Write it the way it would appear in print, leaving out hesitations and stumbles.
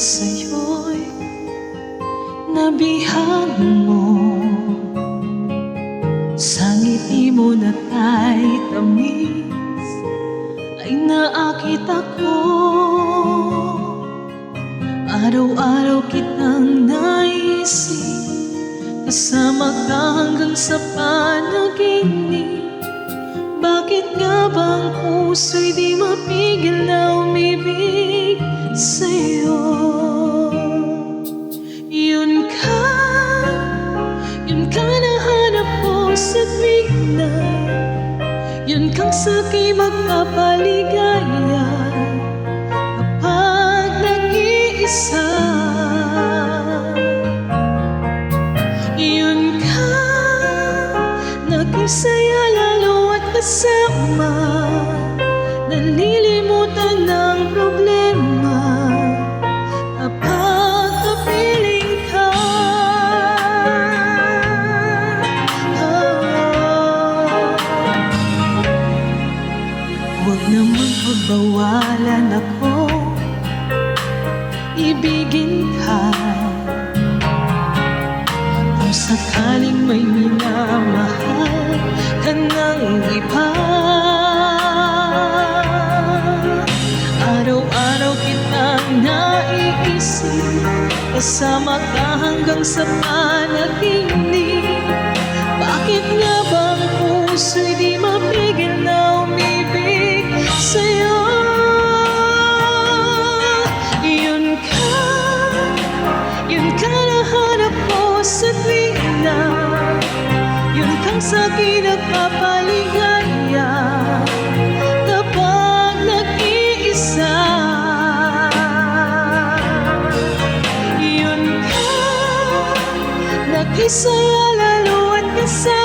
sa'yo'y nabihag mo. Sa ngiti mo na ta'y tamis ay naakit ako. Araw-araw kitang naisip, kasama ka hanggang sa panaginip. Bakit nga bang puso'y di mapigil na umibig sa'yo? Yun ka nahanap ko sa tuwing na yun kang sa'ki magpapaligaya kapag nag-iisa. Yun ka nag-isaya lalo at kasama, nalilimutan ng problema kapag kapiling ka. Huwag namang pagbawalan ako, ibigin ka. Kung sakaling may minamahal ka ng iba, araw-araw kitang naiisip, kasama ka hanggang sa panaginip. Bakit nga bang puso'y di mapigil na umibig sa'yo? Yun ka nahanap ko sa tuwing na yun kang sa'kin nagpapaligaya kapag nag-iisa. Yun ka nag-isaya lalo at kasama,